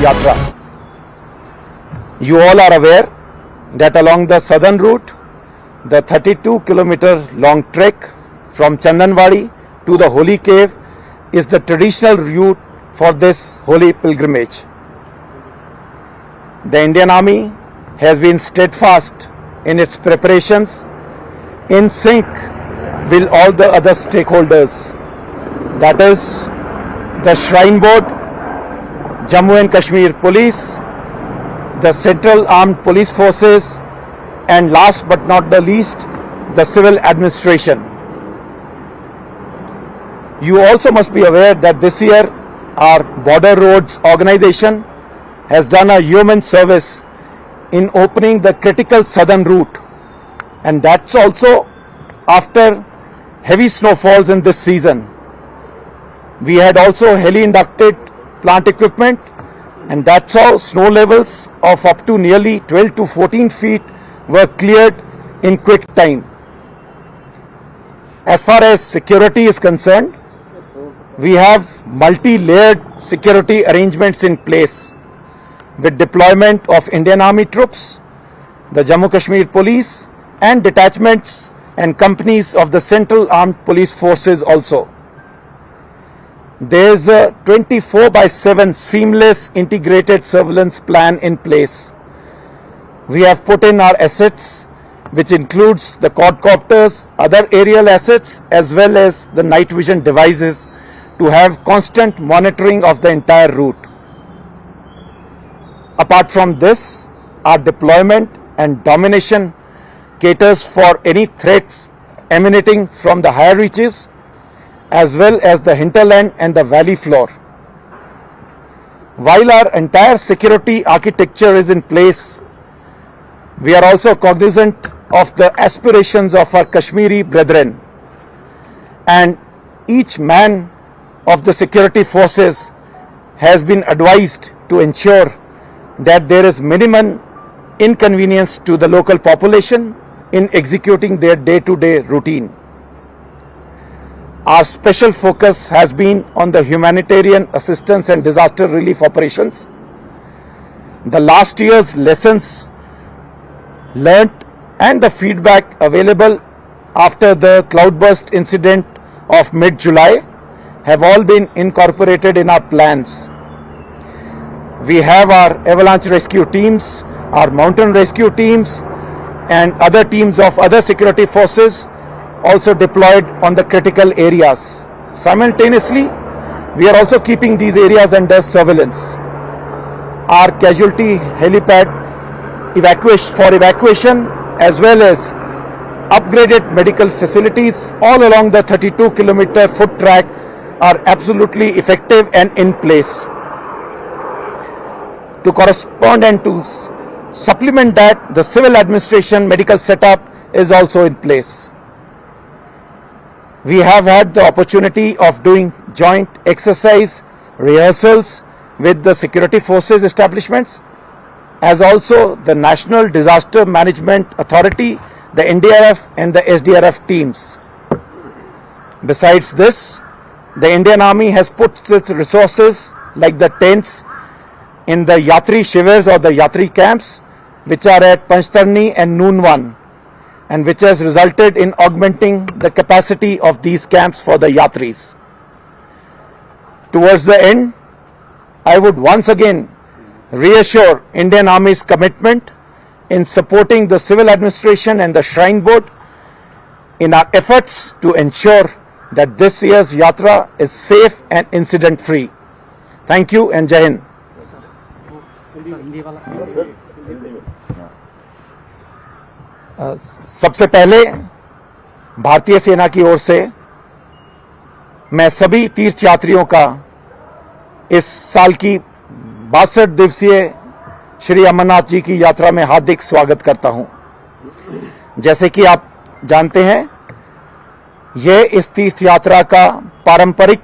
Yatra. You all are aware that along the southern route, the 32-kilometer long trek from Chandanwadi to the Holy Cave is the traditional route for this holy pilgrimage. The Indian Army has been steadfast in its preparations, in sync with all the other stakeholders, that is the Shrine Board, Jammu and Kashmir Police, the Central Armed Police Forces, and last but not the least, the civil administration. You also must be aware that this year our Border Roads organization has done a human service in opening the critical southern route, and that's also after heavy snowfalls in this season. We had also heli-inducted plant equipment, and that's how snow levels of up to nearly 12 to 14 feet were cleared in quick time. As far as security is concerned, we have multi-layered security arrangements in place with deployment of Indian Army troops, the Jammu Kashmir Police, and detachments and companies of the Central Armed Police Forces also. There is a 24/7 seamless integrated surveillance plan in place. We have put in our assets, which includes the quadcopters, other aerial assets, as well as the night vision devices to have constant monitoring of the entire route. Apart from this, our deployment and domination caters for any threats emanating from the higher reaches, as well as the hinterland and the valley floor. While our entire security architecture is in place, we are also cognizant of the aspirations of our Kashmiri brethren, and each man of the security forces has been advised to ensure that there is minimum inconvenience to the local population in executing their day-to-day routine. Our special focus has been on the humanitarian assistance and disaster relief operations. The last year's lessons learnt and the feedback available after the cloudburst incident of mid-July have all been incorporated in our plans. We have our avalanche rescue teams, our mountain rescue teams, and other teams of other security forces also deployed on the critical areas. Simultaneously, we are also keeping these areas under surveillance. Our casualty helipad evacuation as well as upgraded medical facilities all along the 32-kilometer foot track are absolutely effective and in place. To correspond and to supplement that, the civil administration medical setup is also in place. We have had the opportunity of doing joint exercise rehearsals with the security forces establishments, as also the National Disaster Management Authority, the NDRF and the SDRF teams. Besides this, the Indian Army has put its resources like the tents in the Yatri shivers or the Yatri camps, which are at Panchtarni and Noonwan, and which has resulted in augmenting the capacity of these camps for the Yatris. Towards the end, I would once again reassure Indian Army's commitment in supporting the civil administration and the Shrine Board in our efforts to ensure that this year's Yatra is safe and incident-free. Thank you and Jai Hind. सबसे पहले भारतीय सेना की ओर से मैं सभी तीर्थयात्रियों का इस साल की 62 दिवसीय श्री अमरनाथ जी की यात्रा में हार्दिक स्वागत करता हूं। जैसे कि आप जानते हैं, यह इस तीर्थ यात्रा का पारंपरिक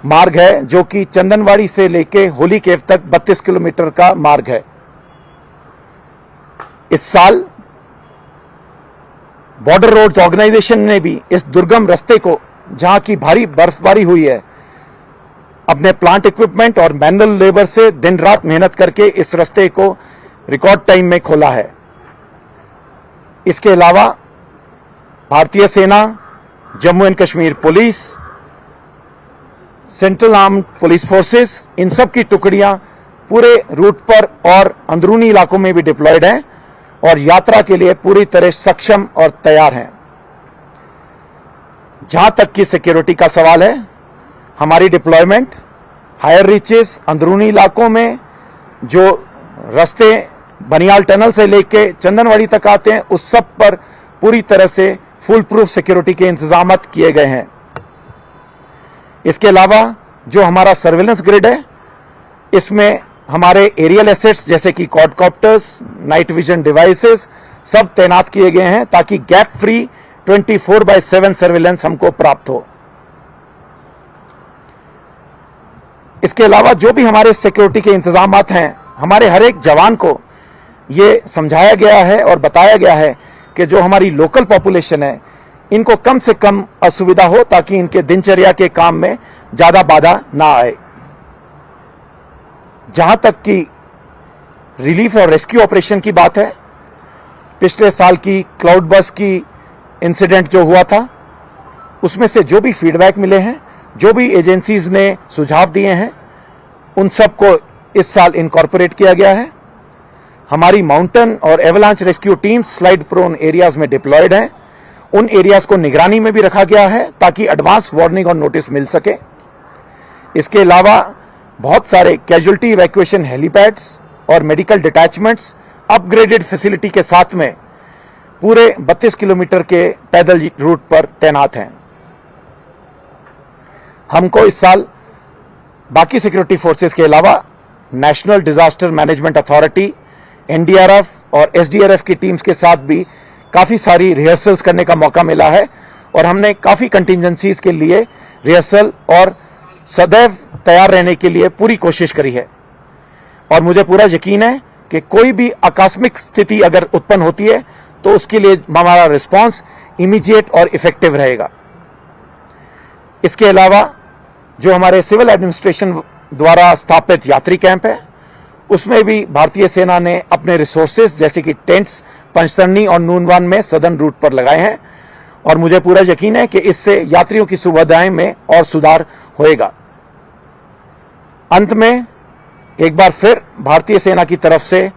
मार्ग है, जो कि चंदनवाड़ी से लेके होली केव तक 32 किलोमीटर का मार्ग है। इस साल बॉर्डर रोड्स ऑर्गेनाइजेशन ने भी इस दुर्गम रास्ते को, जहां की भारी बर्फबारी हुई है, अपने प्लांट इक्विपमेंट और मैनुअल लेबर से दिन रात मेहनत करके इस रास्ते को रिकॉर्ड टाइम में खोला है। इसके अलावा भारतीय सेना, Jammu and Kashmir police, central armed police forces, इन सब की टुकड़ियां पूरे रूट पर और अंदरूनी इलाकों में भी डिप्लॉयड हैं और यात्रा के लिए पूरी तरह सक्षम और तैयार हैं। जहां तक की सिक्योरिटी का सवाल है, हमारी डिप्लॉयमेंट हायर रीचेस, अंदरूनी इलाकों में जो रास्ते बनियाल टनल से लेके चंदनवाड़ी तक आते हैं, उस सब पर पूरी तरह से फुल प्रूफ सिक्योरिटी के इंतजाम किए गए हैं। इसके अलावा जो हमारा सर्वेलेंस ग्रिड है, इसमें हमारे एरियल एसेट्स जैसे कि क्वाडकॉप्टर्स, नाइट विजन डिवाइसेस सब तैनात किए गए हैं ताकि गैप फ्री 24/7 सर्वेलेंस हमको प्राप्त हो। इसके अलावा जो भी हमारे सिक्योरिटी के इंतजाम हैं, हमारे हर एक जवान को ये समझाया गया है और बताया गया है कि जो हमारी लोकल पॉपुलेशन है, इनको कम से कम असुविधा हो ताकि इनके दिनचर्या के काम में ज्यादा बाधा ना आए। जहां तक कि रिलीफ और रेस्क्यू ऑपरेशन की बात है, पिछले साल की क्लाउड बर्स्ट की इंसिडेंट जो हुआ था, उसमें से जो भी फीडबैक मिले हैं, जो भी एजेंसीज ने सुझाव दिए हैं, उन सबको इस साल इनकॉर्पोरेट किया गया है। हमारी माउंटेन और avalanche rescue teams slide prone areas में डिप्लॉयड हैं। उन एरियाज को निगरानी में भी रखा गया है ताकि एडवांस वार्निंग और नोटिस मिल सके। इसके अलावा बहुत सारे कैजुअल्टी इवैक्यूएशन हेलीपैड्स और मेडिकल डिटैचमेंट्स अपग्रेडेड फैसिलिटी के साथ में पूरे 32 किलोमीटर के पैदल रूट पर तैनात हैं। हमको इस साल बाकी सिक्योरिटी फोर्सेस के अलावा national disaster management authority, NDRF और एसडीआरएफ की टीम्स के साथ भी काफी सारी रिहर्सल्स करने का मौका मिला है और हमने काफी कंटिजेंसीज के लिए रिहर्सल और सदैव तैयार रहने के लिए पूरी कोशिश करी है। और मुझे पूरा यकीन है कि कोई भी आकस्मिक स्थिति अगर उत्पन्न होती है तो उसके लिए हमारा रिस्पांस इमीडिएट और इफेक्टिव रहेगा। इसके अलावा जो हमारे सिविल एडमिनिस्ट्रेशन द्वारा स्थापित यात्री कैंप है, उसमें भी भारतीय सेना ने अपने रिसोर्सेज जैसे कि टेंट्स पंचतरनी और नूनवान में सदर्न रूट पर लगाए हैं और मुझे पूरा यकीन है कि इससे यात्रियों की सुविधाएं में और सुधार होएगा। अंत में एक बार फिर भारतीय सेना की तरफ से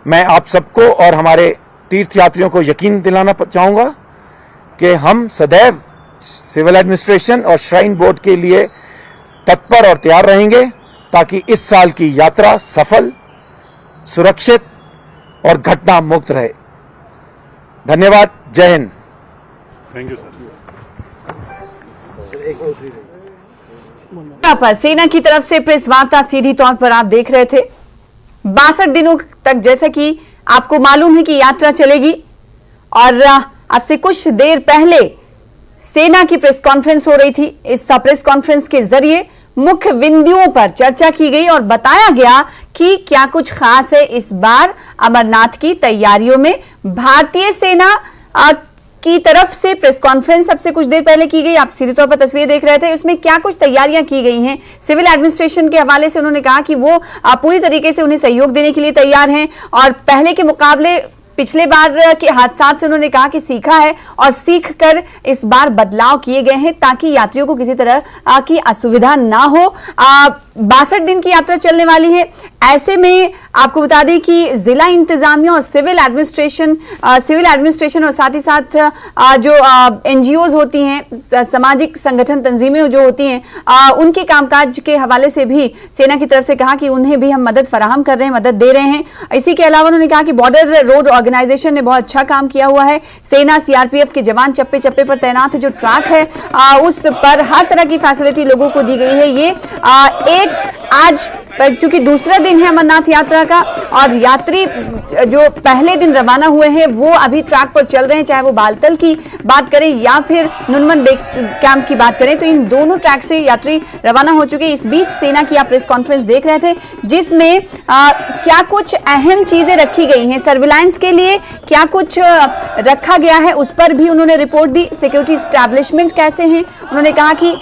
मैं आप सबको और हमारे तीर्थयात्रियों को यकीन दिलाना चाहूंगा कि हम सदैव सिविल एडमिनिस्ट्रेशन और श्राइन बोर्ड के लिए तत्पर और तैयार रहेंगे ताकि इस साल की यात्रा सफल, सुरक्षित और घटना मुक्त रहे। धन्यवाद। जय हिंद। Thank you sir. पर सेना की तरफ से प्रेस वार्ता सीधी तौर पर आप देख रहे थे। 62 दिनों तक जैसा कि आपको मालूम है कि यात्रा चलेगी और आपसे कुछ देर पहले सेना की प्रेस कॉन्फ्रेंस हो रही थी। इस प्रेस कॉन्फ्रेंस के जरिए मुख्य बिंदुओं पर चर्चा की गई और बताया गया कि क्या कुछ खास है इस बार अमरनाथ की तैयारियों में। भारतीय सेना की तरफ से प्रेस कॉन्फ्रेंस सबसे कुछ देर पहले की गई। आप सीधे तौर पर तस्वीर देख रहे थे। इसमें क्या कुछ तैयारियां की गई हैं, सिविल एडमिनिस्ट्रेशन के हवाले से उन्होंने कहा कि वो पूरी तरीके से उन्हें सहयोग देने के लिए तैयार हैं और पहले के मुकाबले पिछले बार के हादसात से उन्होंने कहा कि सीखा है और सीख कर इस बार बदलाव किए गए हैं ताकि यात्रियों को किसी तरह की असुविधा ना हो। 62 दिन की यात्रा चलने वाली है। ऐसे में आपको बता दें कि जिला इंतजामिया और सिविल एडमिनिस्ट्रेशन और साथ ही साथ जो एनजीओज होती हैं, सामाजिक संगठन तंजीमें जो होती हैं, उनके कामकाज के हवाले से भी सेना की तरफ से कहा कि उन्हें भी हम मदद फराहम कर रहे हैं, मदद दे रहे हैं। इसी के अलावा उन्होंने कहा कि बॉर्डर रोड ऑर्गेनाइजेशन ने बहुत अच्छा काम किया हुआ है। सेना सीआरपीएफ के जवान चप्पे चप्पे पर तैनात है। जो ट्रैक है उस पर हर तरह की फैसिलिटी लोगों को दी गई है। ये एक आज पर चूंकि दूसरा दिन है अमरनाथ यात्रा का और यात्री जो पहले दिन रवाना हुए हैं वो अभी ट्रैक पर चल रहे हैं, चाहे वो बालतल की बात करें या फिर नुनवन बेस कैंप की बात करें, तो इन दोनों ट्रैक से यात्री रवाना हो चुके हैं। इस बीच सेना की आप प्रेस कॉन्फ्रेंस देख रहे थे जिसमें क्या कुछ अहम चीजें रखी गई हैं, सर्विलांस के लिए क्या कुछ रखा गया है उस पर भी उन्होंने रिपोर्ट दी। सिक्योरिटी स्टैब्लिशमेंट कैसे हैं, उन्होंने कहा कि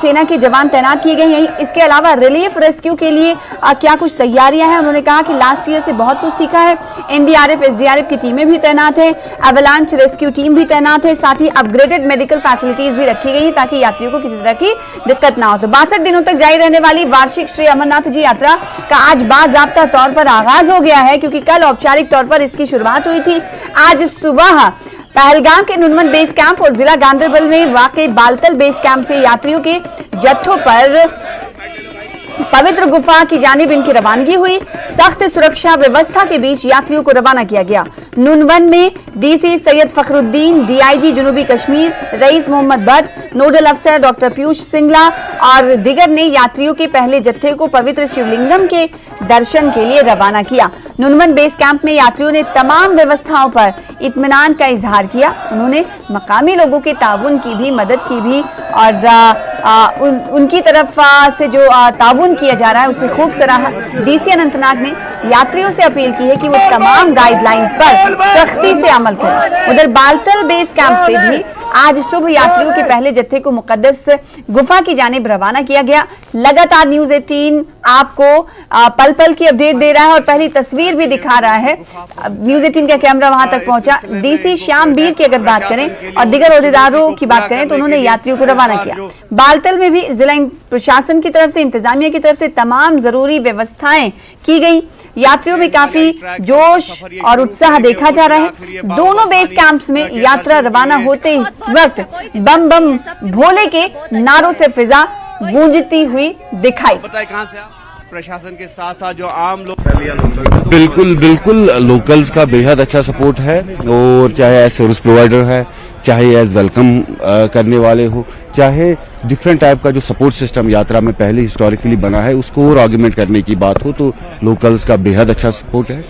सेना के जवान तैनात किए गए हैं। इसके अलावा रिलीफ रेस्क्यू के लिए क्या कुछ तैयारियां हैं, उन्होंने कहा कि लास्ट ईयर से बहुत कुछ सीखा है। एनडीआरएफ एसडीआरएफ की टीमें भी तैनात है, एवलांच रेस्क्यू टीम भी तैनात है, साथ ही अपग्रेडेड मेडिकल फैसिलिटीज भी रखी गई है ताकि यात्रियों को किसी तरह की दिक्कत ना हो। तो 62 दिनों तक जारी रहने वाली वार्षिक श्री अमरनाथ जी यात्रा का आज बाज़ाब्ता तौर पर आगाज हो गया है, क्योंकि कल औपचारिक तौर पर इसकी शुरुआत हुई थी। आज सुबह पहलगाम के नुनवन बेस कैंप और जिला गांधरबल में वाकई बालतल बेस कैंप से यात्रियों के जत्थों पर पवित्र गुफा की जानिब इनकी रवानगी हुई। सख्त सुरक्षा व्यवस्था के बीच यात्रियों को रवाना किया गया। नुनवन में डीसी सैयद फखरुद्दीन, डीआईजी जनूबी कश्मीर रईस मोहम्मद भट्ट, नोडल अफसर डॉक्टर पीयूष सिंगला और दिगर ने यात्रियों के पहले जत्थे को पवित्र शिवलिंगम के दर्शन के लिए रवाना किया। नुनवन बेस कैंप में यात्रियों ने तमाम व्यवस्थाओं पर इत्मीनान का इजहार किया। उन्होंने मकामी लोगों के ताउन की भी मदद की भी और उनकी तरफ से जो ताउन किया जा रहा है उसे खूब सराहा। डीसी अनंतनाग ने यात्रियों से अपील की है कि वो तमाम गाइडलाइंस पर सख्ती से अमल करें। उधर बालतल बेस कैंप से भी आज सुबह यात्रियों के पहले जत्थे को मुकद्दस गुफा की जानिब रवाना किया गया। लगातार न्यूज़ 18 आपको पल पल की अपडेट दे रहा है और पहली तस्वीर भी दिखा रहा है। न्यूज़ 18 का कैमरा वहां तक पहुंचा। डीसी श्यामबीर की अगर बात करें और दिगर ओहदेदारों की बात करें तो उन्होंने यात्रियों को रवाना किया। बालतल में भी जिला प्रशासन की तरफ से, इंतजामिया की तरफ से तमाम जरूरी व्यवस्थाएं की गई। यात्रियों में काफी जोश और उत्साह देखा जा रहा है। दोनों बेस कैंप्स में यात्रा रवाना होते वक्त बम बम भोले के नारों से फिजा गूंजती हुई दिखाई। कहां से आप? प्रशासन के साथ साथ जो आम लोग बिल्कुल लोकल्स का बेहद अच्छा सपोर्ट है, और चाहे एज सर्विस प्रोवाइडर है, चाहे एज वेलकम करने वाले हो, चाहे डिफरेंट टाइप का जो सपोर्ट सिस्टम यात्रा में पहले हिस्टोरिकली बना है उसको और आर्ग्यूमेंट करने की बात हो तो लोकल्स का बेहद अच्छा सपोर्ट है।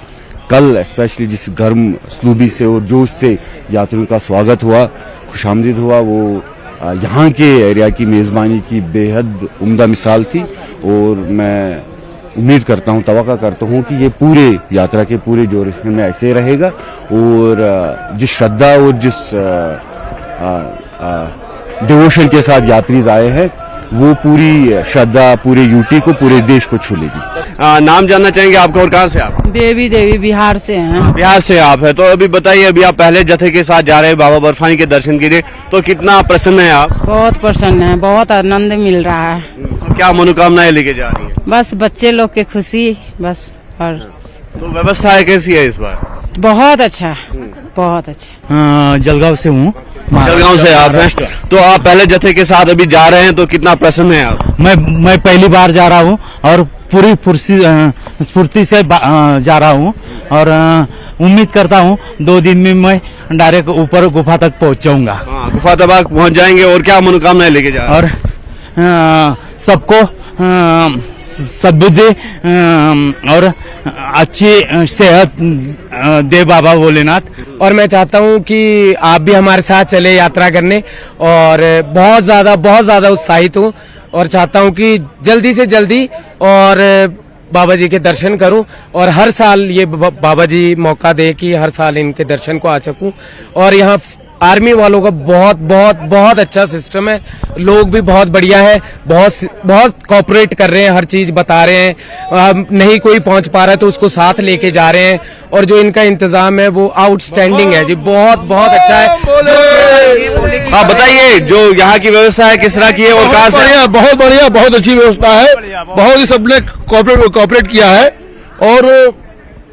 कल स्पेशली जिस गर्म सलूबी से और जोश से यात्रियों का स्वागत हुआ, खुशामदीद हुआ, वो यहाँ के एरिया की मेज़बानी की बेहद उम्दा मिसाल थी। और मैं उम्मीद करता हूँ, तवक्का करता हूँ कि ये पूरे यात्रा के पूरे ड्यूरेशन में ऐसे रहेगा। और जिस श्रद्धा और जिस डिवोशन के साथ यात्री आए हैं वो पूरी श्रद्धा पूरे यूटी को, पूरे देश को छू लेगी। नाम जानना चाहेंगे आपका और कहां से आप? बेबी देवी बिहार से हैं। बिहार से आप है, तो अभी बताइए, अभी आप पहले जत्थे के साथ जा रहे हैं बाबा बर्फानी के दर्शन के लिए, तो कितना प्रसन्न है आप? बहुत प्रसन्न है, बहुत आनंद मिल रहा है। क्या मनोकामनाएं लेके जा रही है? बस बच्चे लोग की खुशी बस। और तो व्यवस्था कैसी है इस बार? बहुत अच्छा, बहुत अच्छा। जलगांव से हूँ। जलगांव से आप हैं, तो आप पहले जत्थे के साथ अभी जा रहे हैं, तो कितना प्रसन्न है आप? मैं पहली बार जा रहा हूँ और पूरी स्फूर्ति से जा रहा हूँ, और उम्मीद करता हूँ 2 दिन में मैं डायरेक्ट ऊपर गुफा तक पहुँच जाऊंगा। गुफा तक आप पहुँच जाएंगे, और क्या मनोकामनाएं लेके जा रहे हैं? और सबको सद्बुद्धि और अच्छी सेहत दे बाबा भोलेनाथ। और मैं चाहता हूं कि आप भी हमारे साथ चले यात्रा करने, और बहुत ज्यादा उत्साहित हूं और चाहता हूं कि जल्दी से जल्दी और बाबा जी के दर्शन करूं, और हर साल ये बाबा जी मौका दे कि हर साल इनके दर्शन को आ सकूं। और यहाँ आर्मी वालों का बहुत अच्छा सिस्टम है, लोग भी बहुत बढ़िया है, बहुत कोऑपरेट कर रहे हैं, हर चीज बता रहे हैं। नहीं कोई पहुंच पा रहा है तो उसको साथ लेके जा रहे हैं, और जो इनका इंतजाम है वो आउटस्टैंडिंग है जी, बहुत अच्छा है। हाँ बताइए, जो यहाँ की व्यवस्था है किस तरह की है और कहाँ से? बहुत बढ़िया, बहुत अच्छी व्यवस्था है, बहुत ही सबने कोऑपरेट किया है, और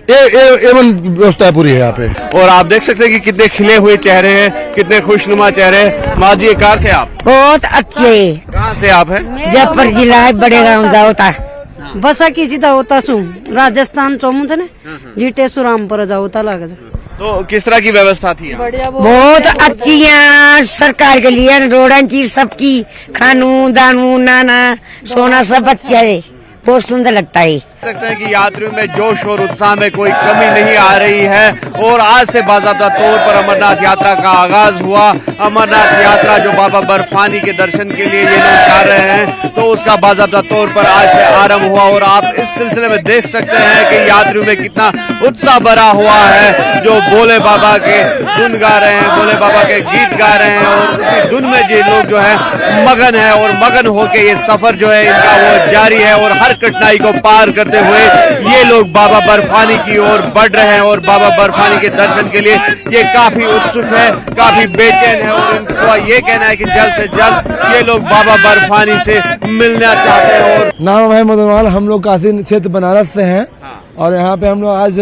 एवं व्यवस्था पूरी है यहाँ पे। और आप देख सकते हैं कि कितने खिले हुए चेहरे हैं, कितने खुशनुमा चेहरे हैं। माँ जी, कहाँ से आप? बहुत अच्छे। कहाँ से आप हैं? जयपुर जिला है, बड़े गाँव जाओता बसा की सीधा होता सु राजस्थान चौमू से जीटे सुरामपुर जाओता लगा। तो किस तरह की व्यवस्था थी? बहुत अच्छी यहाँ सरकार के लिए रोडन चीज सबकी, खानू दानू नाना सोना सब अच्छा है, बहुत सुंदर लगता है। देख सकते हैं कि यात्रियों में जोश और उत्साह में कोई कमी नहीं आ रही है और आज से बाज़ाब्ता तौर पर अमरनाथ यात्रा का आगाज हुआ। अमरनाथ यात्रा जो बाबा बर्फानी के दर्शन के लिए ये लोग जा रहे हैं, तो उसका बाज़ाब्ता तौर पर आज से आरंभ हुआ और आप इस सिलसिले में देख सकते हैं कि यात्रियों में कितना उत्साह भरा हुआ है, जो भोले बाबा के धुन गा रहे हैं, भोले बाबा के गीत गा रहे हैं और उसी धुन में ये लोग जो है मगन है और मगन होके ये सफर जो है इनका वो जारी है और हर कठिनाई को पार करते हुए ये लोग बाबा बर्फानी की ओर बढ़ रहे हैं और बाबा बर्फानी के दर्शन के लिए ये काफी उत्सुक है, काफी बेचैन है और इनका ये कहना है कि जल्द से जल्द ये लोग बाबा बर्फानी से मिलना चाहते हैं। और नाम है मदनवाल, हम लोग काशी क्षेत्र बनारस से हैं और यहाँ पे हम लोग आज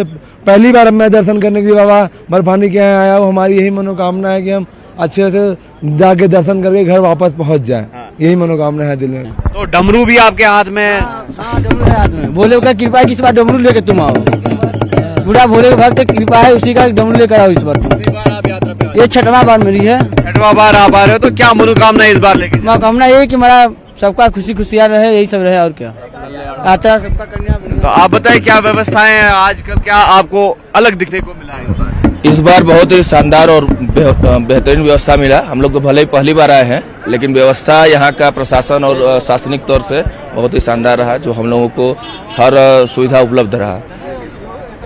पहली बार मैं दर्शन करने के लिए बाबा बर्फानी के यहाँ आया हूँ। हमारी यही मनोकामना है कि हम अच्छे से जाके दर्शन करके घर वापस पहुँच जाएं, यही मनोकामना है दिल में। तो डमरू भी आपके हाथ में? हाँ, डमरू है हाथ में। भोले का कृपा है कि इस बार डमरू लेके तुम आओ, पूरा भोले भक्त कृपा है, उसी का डमरू लेकर आओ इस बार तुम। ये 6वां बार मेरी है। 6वां बार आप आ रहे हो, तो क्या मनोकामना इस बार लेके? मनोकामना ये कि हमारा सबका खुशी खुशियाँ रहे, यही सब रहे और क्या यात्रा सबका करने। तो आप बताएं क्या व्यवस्थाएं हैं आजकल, क्या आपको अलग दिखने को मिला है? इस बार बहुत ही शानदार और बेहतरीन व्यवस्था मिला। हम लोग तो भले ही पहली बार आए हैं, लेकिन व्यवस्था यहाँ का प्रशासन और शासनिक तौर से बहुत ही शानदार रहा, जो हम लोगों को हर सुविधा उपलब्ध रहा।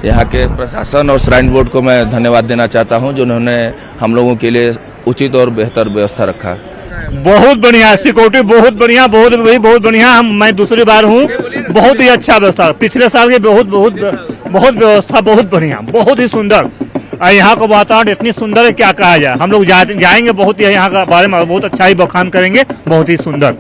यहाँ के प्रशासन और श्राइन बोर्ड को मैं धन्यवाद देना चाहता हूँ, जिन्होंने हम लोगों के लिए उचित और बेहतर व्यवस्था रखा। बहुत बढ़िया सिक्योरिटी, बहुत बढ़िया, बहुत बढ़िया। मैं दूसरी बार हूँ, बहुत ही अच्छा व्यवस्था, पिछले साल के बहुत व्यवस्था बहुत बढ़िया, बहुत ही सुंदर। यहाँ का वातावरण इतनी सुंदर है क्या कहा जाए। हम लोग जाएंगे, बहुत ही यहाँ का बारे में बहुत अच्छा ही बखान करेंगे, बहुत ही सुंदर।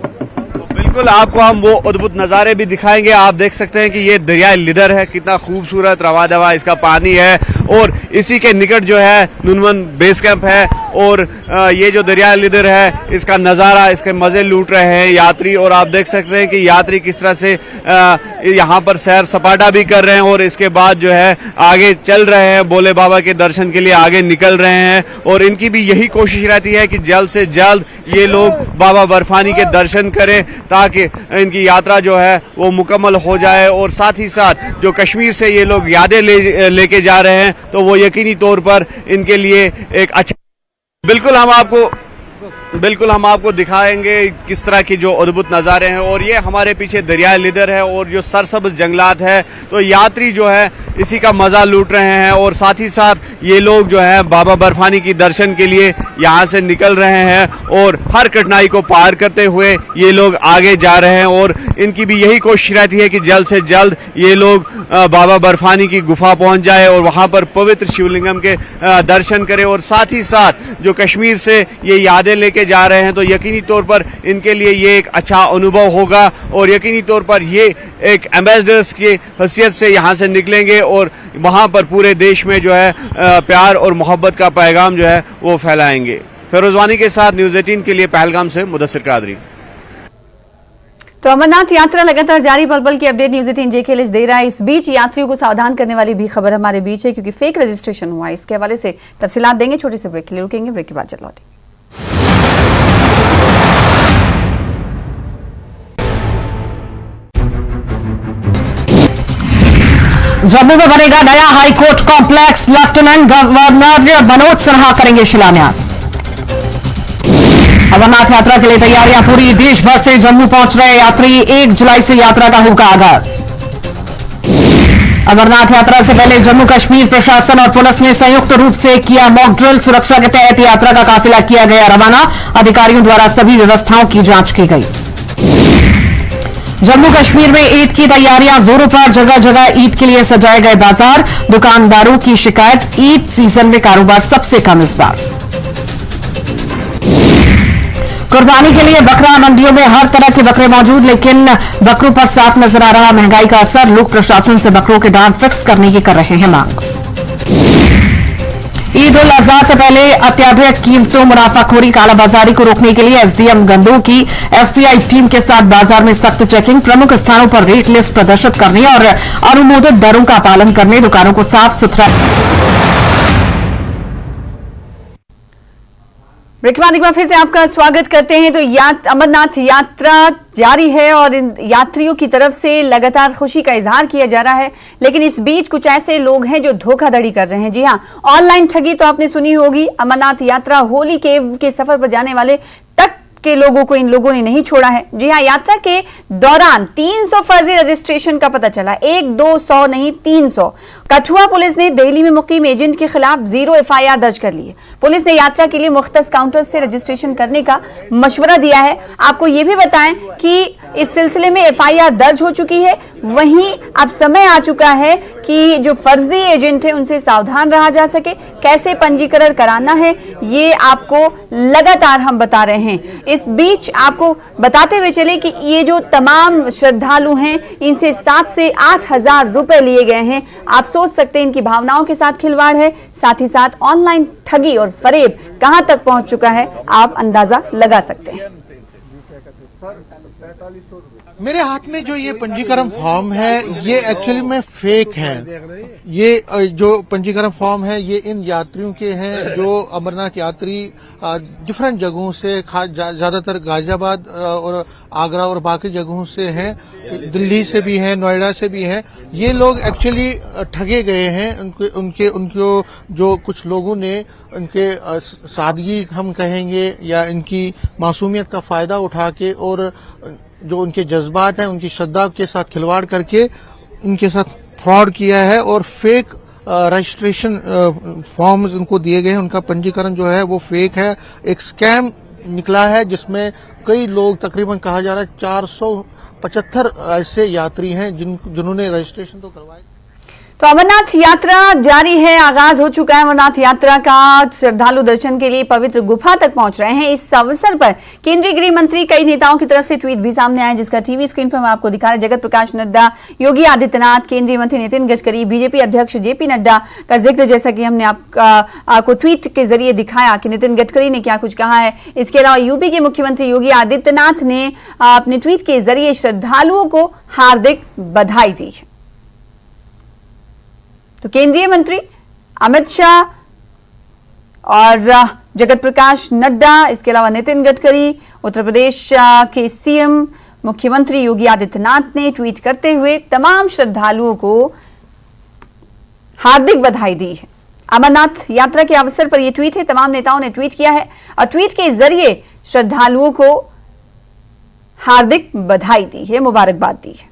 बिल्कुल आपको हम वो अद्भुत नज़ारे भी दिखाएंगे। आप देख सकते हैं कि ये दरिया लिदर है, कितना खूबसूरत रवा दवा इसका पानी है और इसी के निकट जो है नुनवन बेस कैंप है और ये जो दरिया लिदर है इसका नज़ारा, इसके मज़े लूट रहे हैं यात्री। और आप देख सकते हैं कि यात्री किस तरह से यहाँ पर सैर सपाटा भी कर रहे हैं और इसके बाद जो है आगे चल रहे हैं, भोले बाबा के दर्शन के लिए आगे निकल रहे हैं। और इनकी भी यही कोशिश रहती है कि जल्द से जल्द ये लोग बाबा बर्फानी के दर्शन करें, ताकि इनकी यात्रा जो है वो मुकम्मल हो जाए। और साथ ही साथ जो कश्मीर से ये लोग यादें लेके जा रहे हैं, तो वो यकीनी तौर पर इनके लिए एक अच्छा। बिल्कुल हम आपको दिखाएंगे किस तरह की जो अद्भुत नज़ारे हैं। और ये हमारे पीछे दरिया लिदर है और जो सरसब्ज जंगलात है, तो यात्री जो है इसी का मज़ा लूट रहे हैं। और साथ ही साथ ये लोग जो है बाबा बर्फानी की दर्शन के लिए यहाँ से निकल रहे हैं और हर कठिनाई को पार करते हुए ये लोग आगे जा रहे हैं। और इनकी भी यही कोशिश रहती है कि जल्द से जल्द ये लोग बाबा बर्फानी की गुफा पहुँच जाए और वहाँ पर पवित्र शिवलिंगम के दर्शन करें। और साथ ही साथ जो कश्मीर से ये यादें लेके जा रहे हैं, तो यकीनी तौर पर इनके लिए ये एक अच्छा अनुभव होगा और यकीनी तौर पर ये एक एम्बेसडर्स की हैसियत से यहाँ से निकलेंगे और वहाँ पर पूरे देश में जो है प्यार और मोहब्बत का पैगाम जो है वो फैलाएंगे। फिरोजवानी के साथ न्यूज़ 18 के लिए पहलगाम से मुदस्सिर कादरी। तो अमरनाथ यात्रा लगातार जारी, पल पल की अपडेट न्यूज़ 18 जेके दे रहा है। इस बीच यात्रियों को सावधान करने वाली भी खबर हमारे बीच है, क्योंकि फेक रजिस्ट्रेशन हुआ है। इसके हवाले से तफसीलात देंगे। छोटे से ब्रेक के लिए रुकेंगे, ब्रेक के बाद चल लौटेंगे। जम्मू में बनेगा नया high court complex, lieutenant governor Manoj Sinha करेंगे शिलान्यास। अमरनाथ यात्रा के लिए तैयारियां पूरी, देश भर से जम्मू पहुंच रहे यात्री, 1 जुलाई से यात्रा का होगा आगाज। अमरनाथ यात्रा से पहले जम्मू कश्मीर प्रशासन और पुलिस ने संयुक्त रूप से किया मॉक ड्रिल। सुरक्षा के तहत यात्रा का काफिला किया गया रवाना, अधिकारियों द्वारा सभी व्यवस्थाओं की जांच की गई। जम्मू कश्मीर में ईद की तैयारियां जोरों पर, जगह जगह ईद के लिए सजाए गए बाजार। दुकानदारों की शिकायत, ईद सीजन में कारोबार सबसे कम इस बार। कुर्बानी के लिए बकरा मंडियों में हर तरह के बकरे मौजूद, लेकिन बकरों पर साफ नजर आ रहा महंगाई का असर। लोग प्रशासन से बकरों के दाम फिक्स करने की कर रहे हैं मांग। ईद उल अजहा से पहले अत्याधिक कीमतों, मुनाफाखोरी, कालाबाजारी को रोकने के लिए एसडीएम गंदोह की एफसीआई टीम के साथ बाजार में सख्त चेकिंग, प्रमुख स्थानों पर रेट लिस्ट प्रदर्शित करने और अनुमोदित दरों का पालन करने, दुकानों को साफ सुथरा। ब्रेक के बाद एक बार फिर से आपका स्वागत करते हैं। तो अमरनाथ यात्रा जारी है और इन यात्रियों की तरफ से लगातार खुशी का इजहार किया जा रहा है, लेकिन इस बीच कुछ ऐसे लोग हैं जो धोखाधड़ी कर रहे हैं। जी हाँ, ऑनलाइन ठगी तो आपने सुनी होगी। अमरनाथ यात्रा होली के सफर पर जाने वाले तक के लोगों को इन लोगों ने नहीं छोड़ा है। जी हाँ, यात्रा के दौरान 300 फर्जी रजिस्ट्रेशन का पता चला। 1-200 नहीं, 300। कठुआ पुलिस ने दिल्ली में मुकीम एजेंट के खिलाफ 0 FIR दर्ज कर ली है। पुलिस ने यात्रा के लिए मुख्तस काउंटर से रजिस्ट्रेशन करने का मशवरा दिया है। आपको ये भी बताएं कि इस सिलसिले में FIR दर्ज हो चुकी है। वहीं अब समय आ चुका है कि जो फर्जी एजेंट है उनसे सावधान रहा जा सके। कैसे पंजीकरण कराना है ये आपको लगातार हम बता रहे हैं। इस बीच आपको बताते हुए चले कि ये जो तमाम श्रद्धालु हैं इनसे 7 से 8 हजार रुपए लिए गए हैं। आप सोच सकते हैं इनकी भावनाओं के साथ खिलवाड़ है, साथ ही साथ ऑनलाइन ठगी और फरेब कहां तक पहुंच चुका है आप अंदाजा लगा सकते हैं। मेरे हाथ में जो ये पंजीकरण फॉर्म है ये एक्चुअली में फेक है। ये जो पंजीकरण फॉर्म है ये इन यात्रियों के हैं जो अमरनाथ यात्री डिफरेंट जगहों से, ज्यादातर गाजियाबाद और आगरा और बाकी जगहों से हैं, दिल्ली से भी हैं, नोएडा से भी हैं। ये लोग एक्चुअली ठगे गए हैं। उनको जो कुछ लोगों ने उनके सादगी हम कहेंगे या इनकी मासूमियत का फायदा उठा के और जो उनके जज्बात हैं उनकी श्रद्धा के साथ खिलवाड़ करके उनके साथ फ्रॉड किया है और फेक रजिस्ट्रेशन फॉर्म्स उनको दिए गए हैं। उनका पंजीकरण जो है वो फेक है, एक स्कैम निकला है जिसमें कई लोग, तकरीबन कहा जा रहा है 475 ऐसे यात्री हैं जिन्होंने रजिस्ट्रेशन तो करवाए। तो अमरनाथ यात्रा जारी है, आगाज हो चुका है अमरनाथ यात्रा का। श्रद्धालु दर्शन के लिए पवित्र गुफा तक पहुंच रहे हैं। इस अवसर पर केंद्रीय गृह मंत्री, कई नेताओं की तरफ से ट्वीट भी सामने आए, जिसका टीवी स्क्रीन पर हम आपको दिखा रहे हैं। जगत प्रकाश नड्डा, योगी आदित्यनाथ, केंद्रीय मंत्री नितिन गडकरी, बीजेपी अध्यक्ष JP नड्डा का जिक्र, जैसा कि हमने आपको ट्वीट के जरिए दिखाया कि नितिन गडकरी ने क्या कुछ कहा है। इसके अलावा यूपी के मुख्यमंत्री योगी आदित्यनाथ ने अपने ट्वीट के जरिए श्रद्धालुओं को हार्दिक बधाई दी। तो केंद्रीय मंत्री अमित शाह और जगत प्रकाश नड्डा, इसके अलावा नितिन गडकरी, उत्तर प्रदेश के CM मुख्यमंत्री योगी आदित्यनाथ ने ट्वीट करते हुए तमाम श्रद्धालुओं को हार्दिक बधाई दी है। अमरनाथ यात्रा के अवसर पर यह ट्वीट है, तमाम नेताओं ने ट्वीट किया है और ट्वीट के जरिए श्रद्धालुओं को हार्दिक बधाई दी है, मुबारकबाद दी है।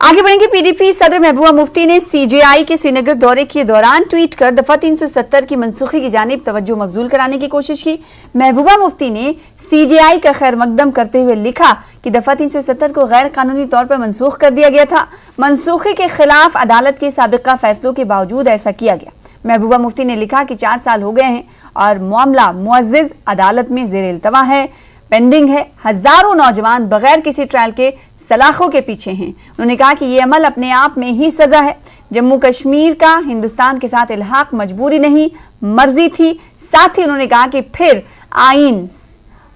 आगे बढ़ेंगे। PDP सदर महबूबा मुफ्ती ने CJI के श्रीनगर दौरे के दौरान ट्वीट कर दफा 370 की मनसूखी की जानिब तवज्जो मबजूल कराने की कोशिश की। महबूबा मुफ्ती ने CJI का खैर मकदम करते हुए लिखा कि दफा 370 को गैर कानूनी तौर पर मनसूख कर दिया गया था। मनसूखी के खिलाफ अदालत के साबिका फैसलों के बावजूद ऐसा किया गया। महबूबा मुफ्ती ने लिखा कि 4 साल हो गए हैं और मामला मुअज्जिज अदालत में ज़ेर इल्तवा है, पेंडिंग है। हजारों नौजवान बगैर किसी ट्रायल के सलाखों के पीछे हैं। उन्होंने कहा कि यह अमल अपने आप में ही सजा है। जम्मू कश्मीर का हिंदुस्तान के साथ इल्हाक मजबूरी नहीं, मर्जी थी। साथ ही उन्होंने कहा कि फिर आईन,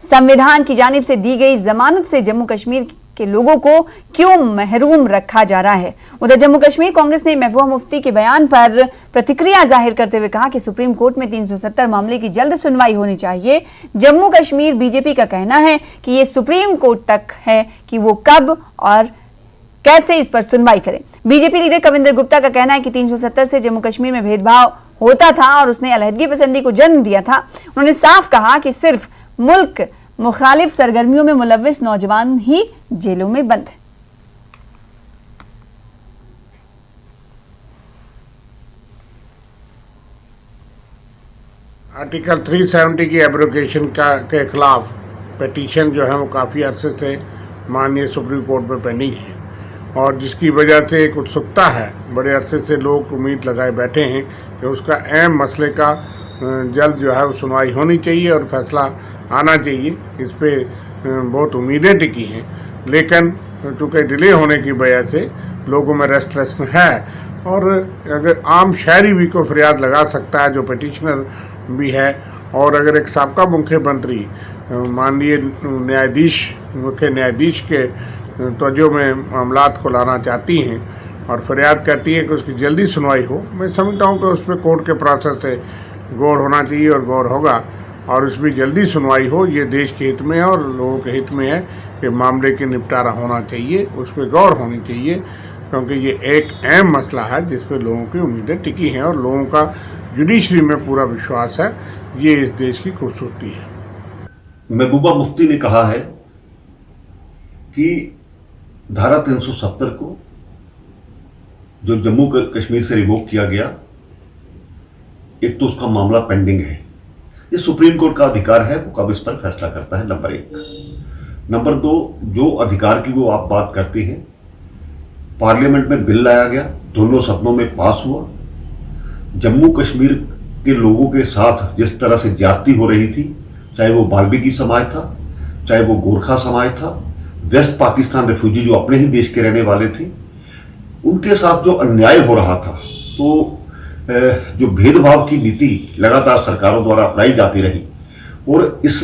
संविधान की जानिब से दी गई जमानत से जम्मू कश्मीर के लोगों को क्यों महरूम रखा जा रहा है। उधर जम्मू कश्मीर कांग्रेस ने महबूबा मुफ्ती के बयान पर प्रतिक्रिया जाहिर करते हुए कहा कि सुप्रीम कोर्ट में 370 मामले की जल्द सुनवाई होनी चाहिए। जम्मू कश्मीर बीजेपी का कहना है कि ये सुप्रीम कोर्ट तक है कि वो कब और कैसे इस पर सुनवाई करें। बीजेपी लीडर कविंदर गुप्ता का कहना है कि 370 से जम्मू कश्मीर में भेदभाव होता था और उसने अलहदगी पसंदी को जन्म दिया था। उन्होंने साफ कहा कि सिर्फ मुल्क मुखालिफ सरगर्मियों में मुलव्विस नौजवान ही जेलों में बंद है। आर्टिकल 370 की एब्रोगेशन के खिलाफ पिटीशन जो है वो काफ़ी अरसे से माननीय सुप्रीम कोर्ट में पेंडिंग है और जिसकी वजह से एक उत्सुकता है। बड़े अरसे से लोग उम्मीद लगाए बैठे हैं कि उसका अहम मसले का जल्द जो है वो सुनवाई होनी चाहिए और फैसला आना चाहिए। इस पे बहुत उम्मीदें टिकी हैं, लेकिन चूँकि डिले होने की वजह से लोगों में रेस्टलेसनेस है और अगर आम शहरी भी को फरियाद लगा सकता है जो पिटिशनर भी है। और अगर एक साबका मुख्यमंत्री माननीय न्यायाधीश, मुख्य न्यायाधीश के तवज्जो में मामलात को लाना चाहती हैं और फरियाद करती है कि उसकी जल्दी सुनवाई हो, मैं समझता हूँ कि उसमें कोर्ट के प्रोसेस से गौर होना चाहिए और गौर होगा, और उसमें जल्दी सुनवाई हो। ये देश के हित में है और लोगों के हित में है कि मामले के निपटारा होना चाहिए, उस पर गौर होनी चाहिए, क्योंकि ये एक अहम मसला है जिस पर लोगों की उम्मीदें टिकी हैं और लोगों का जुडिशरी में पूरा विश्वास है। ये इस देश की खूबसूरती है। महबूबा मुफ्ती ने कहा है कि धारा 370 को जो जम्मू कश्मीर से रिवोक किया गया, एक तो उसका मामला पेंडिंग है, ये सुप्रीम कोर्ट का अधिकार है, वो कब इस पर फैसला करता है, नंबर 1। नंबर 2, जो अधिकार की वो आप बात करते हैं, पार्लियामेंट में बिल लाया गया, दोनों सदनों में पास हुआ। जम्मू कश्मीर के लोगों के साथ जिस तरह से ज्यादती हो रही थी, चाहे वो बाल्मीकी समाज था, चाहे वो गोरखा समाज था, वेस्ट पाकिस्तान रेफ्यूजी जो अपने ही देश के रहने वाले थे, उनके साथ जो अन्याय हो रहा था, तो जो भेदभाव की नीति लगातार सरकारों द्वारा अपनाई जाती रही, और इस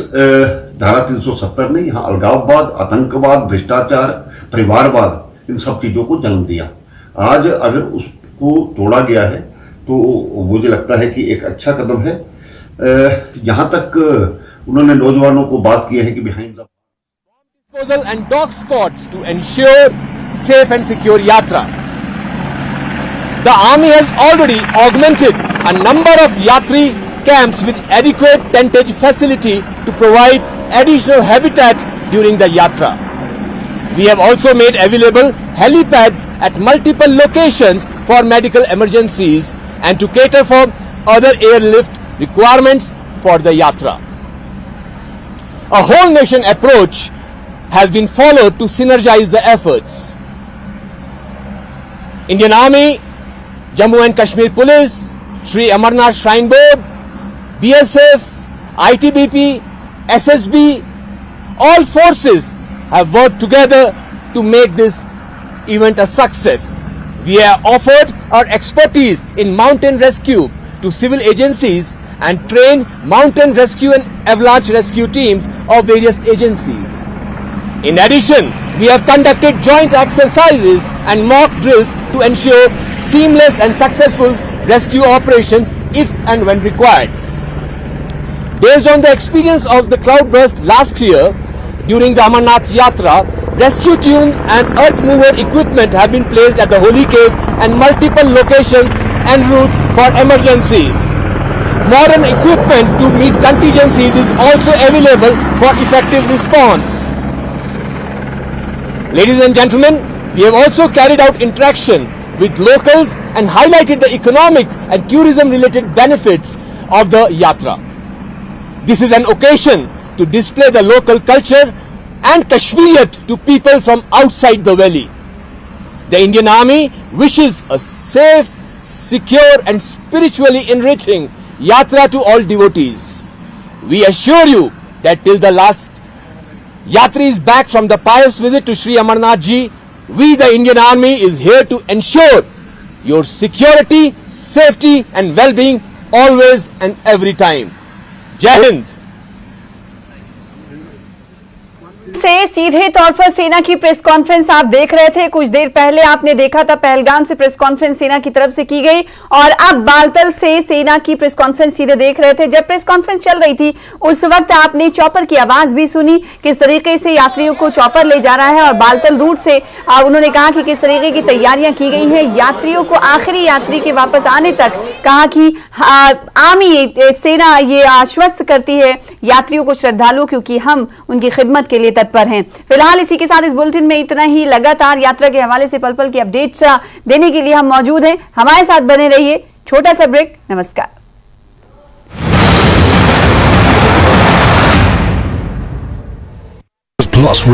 धारा 370 ने यहाँ अलगाववाद, आतंकवाद, भ्रष्टाचार, परिवारवाद, इन सब चीजों को जन्म दिया। आज अगर उसको तोड़ा गया है तो मुझे लगता है कि एक अच्छा कदम है। यहाँ तक उन्होंने नौजवानों को बात की है कि behind the disposal and dog squads to ensure safe and secure yatra. The army has already augmented a number of yatri camps with adequate tentage facility to provide additional habitat during the yatra. We have also made available helipads at multiple locations for medical emergencies and to cater for other airlift requirements for the yatra. A whole nation approach has been followed to synergize the efforts. Indian Army, Jammu and Kashmir Police, Sri Amarnath Shrine Board, BSF, ITBP, SSB, all forces have worked together to make this event a success. We have offered our expertise in mountain rescue to civil agencies and trained mountain rescue and avalanche rescue teams of various agencies. In addition, we have conducted joint exercises and mock drills to ensure seamless and successful rescue operations if and when required. Based on the experience of the cloudburst last year during the Amarnath Yatra, rescue teams and earth mover equipment have been placed at the Holy Cave and multiple locations en route for emergencies. Modern equipment to meet contingencies is also available for effective response. Ladies and gentlemen, we have also carried out interaction with locals and highlighted the economic and tourism related benefits of the Yatra. This is an occasion to display the local culture and Kashmiriyat to people from outside the valley. The Indian Army wishes a safe, secure and spiritually enriching Yatra to all devotees. We assure you that till the last Yatri is back from the pious visit to Sri Amarnath Ji, we the Indian Army is here to ensure your security, safety and well-being always and every time. Jai Hind. से सीधे तौर पर सेना की press conference आप देख रहे थे। कुछ देर पहले आपने देखा था पहलगाम से प्रेस कॉन्फ्रेंस सेना की तरफ से की गई और अब बालतल से सेना की प्रेस कॉन्फ्रेंस सीधे देख रहे थे। जब प्रेस कॉन्फ्रेंस चल रही थी उस वक्त आपने चॉपर की आवाज भी सुनी, किस तरीके से यात्रियों को चॉपर ले जा रहा है और बालतल रूट से उन्होंने कहा कि किस तरीके की तैयारियां की गई हैं। यात्रियों को आखिरी यात्री के वापस आने तक कहा कि आर्मी सेना ये आश्वस्त करती है यात्रियों को, श्रद्धालुओं, क्योंकि हम उनकी खिदमत के लिए तत्पर हैं। फिलहाल इसी के साथ इस बुलेटिन में इतना ही। लगातार यात्रा के हवाले से पल पल की अपडेट्स देने के लिए हम मौजूद हैं, हमारे साथ बने रहिए। छोटा सा ब्रेक, नमस्कार।